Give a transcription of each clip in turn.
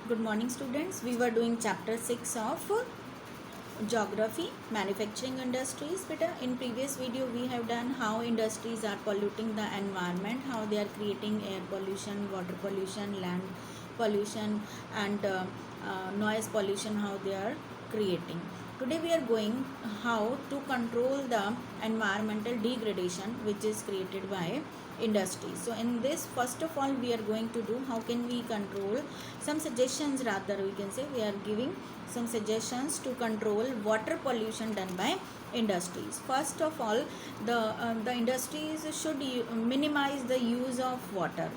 Good morning, students. We were doing chapter 6 of geography, manufacturing industries. But in previous video, we have done how industries are polluting the environment, how they are creating air pollution, water pollution, land pollution, and noise pollution, how they are creating. Today, we are going how to control the environmental degradation which is created by industries. So in this, first of all, we are going to do how can we control some suggestions, rather we can say we are giving some suggestions to control water pollution done by industries. First of all, the industries should minimize the use of water,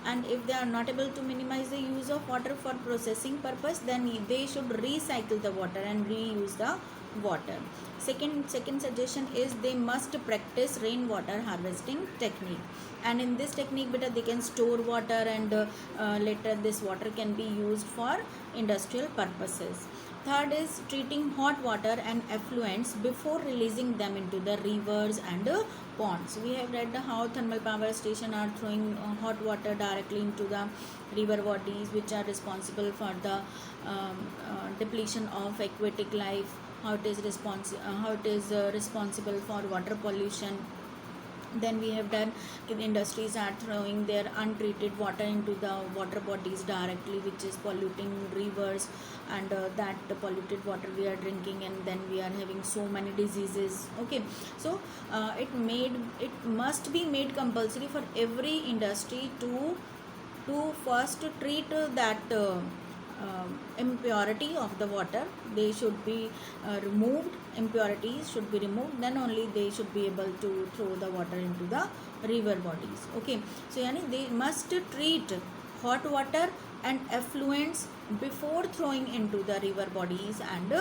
and if they are not able to minimize the use of water for processing purpose, then they should recycle the water and reuse the water. Second suggestion is they must practice rainwater harvesting technique, and in this technique better they can store water, and later this water can be used for industrial purposes. Third is treating hot water and effluents before releasing them into the rivers and ponds. We have read how thermal power station are throwing hot water directly into the river bodies, which are responsible for the depletion of aquatic life. How it is responsible for water pollution. Then we have done industries are throwing their untreated water into the water bodies directly, which is polluting rivers, and that polluted water we are drinking, and then we are having so many diseases. Okay, so it must be made compulsory for every industry to first treat that impurity of the water. They should be removed, impurities should be removed, then only they should be able to throw the water into the river bodies. Okay, so yani they must treat hot water and effluents before throwing into the river bodies and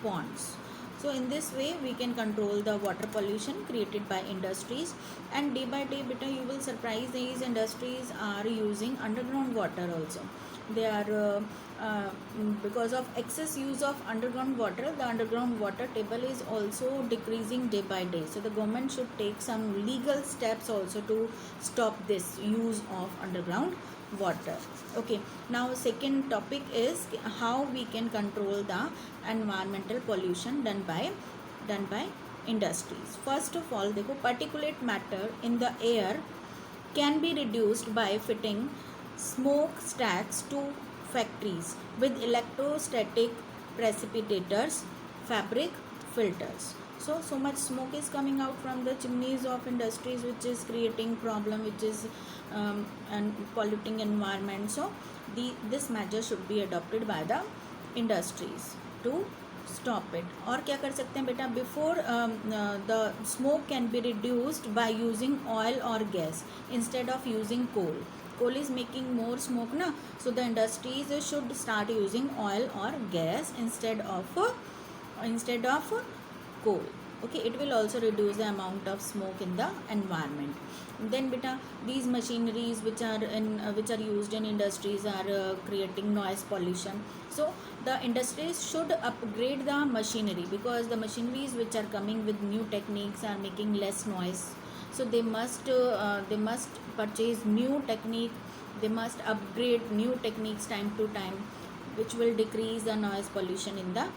ponds. So in this way we can control the water pollution created by industries. And day by day beta you will surprise, these industries are using underground water also. They are because of excess use of underground water, the underground water table is also decreasing day by day. So the government should take some legal steps also to stop this use of underground water. Okay, now second topic is how we can control the environmental pollution done by industries. First of all, देखो particulate matter in the air can be reduced by fitting smokestacks to factories with electrostatic precipitators, fabric filters. So much smoke is coming out from the chimneys of industries, which is creating problem, which is and polluting environment. So this measure should be adopted by the industries to stop it. और क्या कर सकते हैं बेटा, before the smoke can be reduced by using oil or gas instead of using coal is making more smoke na, so the industries should start using oil or gas instead of coal. Okay, it will also reduce the amount of smoke in the environment. Then beta these machineries which are used in industries are creating noise pollution. So the industries should upgrade the machinery, because the machineries which are coming with new techniques are making less noise. So they must purchase new technique, they must upgrade new techniques time to time, which will decrease the noise pollution in the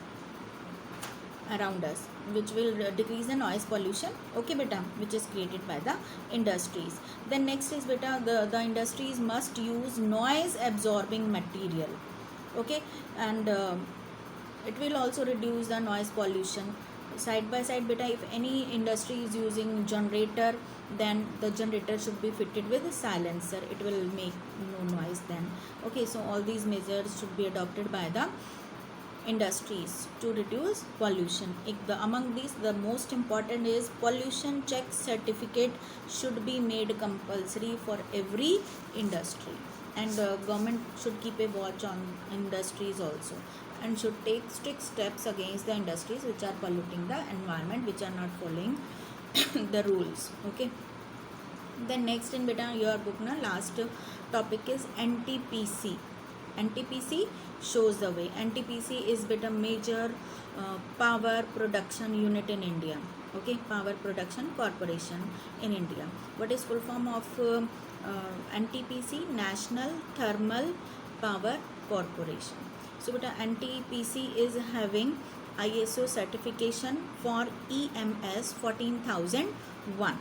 around us, which will decrease the noise pollution. Okay beta, which is created by the industries. Then next is beta the industries must use noise absorbing material. Okay, and it will also reduce the noise pollution. Side by side beta, if any industry is using generator, then the generator should be fitted with a silencer, it will make no noise then. Okay, so all these measures should be adopted by the industries to reduce pollution. Among these, the most important is pollution check certificate should be made compulsory for every industry, and government should keep a watch on industries also, and should take strict steps against the industries which are polluting the environment, which are not following the rules. Okay, then next in beta your book na last topic is NTPC. NTPC shows the way. NTPC is beta major power production unit in India. Okay, power production corporation in India. What is full form of NTPC? National Thermal Power Corporation. So beta NTPC is having ISO certification for EMS 14001,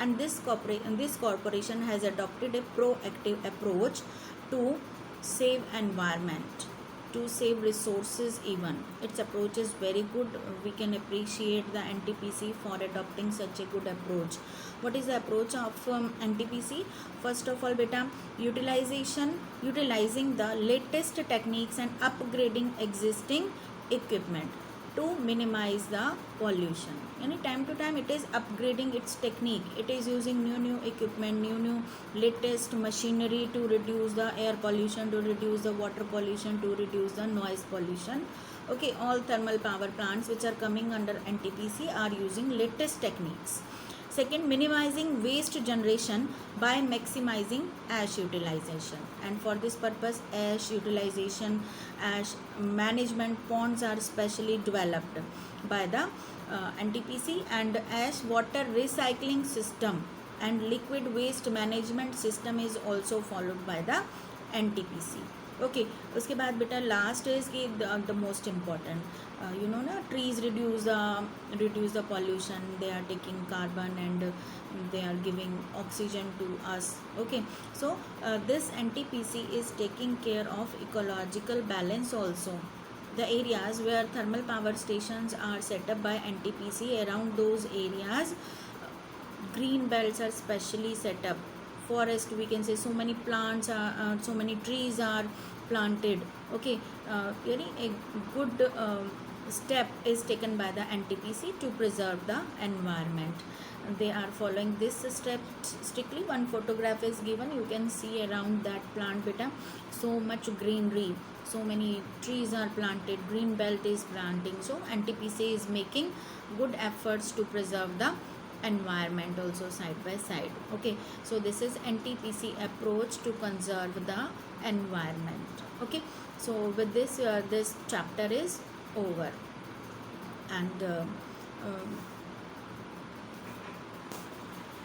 and this corporation has adopted a proactive approach to save environment, to save resources. Even its approach is very good. We can appreciate the NTPC for adopting such a good approach. What is the approach of NTPC? First of all beta, utilizing the latest techniques and upgrading existing equipment to minimize the pollution. Any time to time it is upgrading its technique. It is using new equipment, new latest machinery to reduce the air pollution, to reduce the water pollution, to reduce the noise pollution. Okay, all thermal power plants which are coming under NTPC are using latest techniques. Second, minimizing waste generation by maximizing ash utilization, and for this purpose ash utilization, ash management ponds are specially developed by the NTPC, and ash water recycling system and liquid waste management system is also followed by the NTPC. Okay उसके बाद बेटा last is कि the most important you know ना, trees reduce the pollution. They are taking carbon and they are giving oxygen to us. Okay, so this NTPC is taking care of ecological balance also. The areas where thermal power stations are set up by NTPC, around those areas green belts are specially set up. Forest, we can say, so many plants are so many trees are planted. Okay, a good step is taken by the NTPC to preserve the environment. They are following this step strictly. One photograph is given, you can see around that plant beta, so much greenery, so many trees are planted, green belt is planting. So NTPC is making good efforts to preserve the environment also side by side. Okay, so this is NTPC approach to conserve the environment. Okay, so with this this chapter is over, and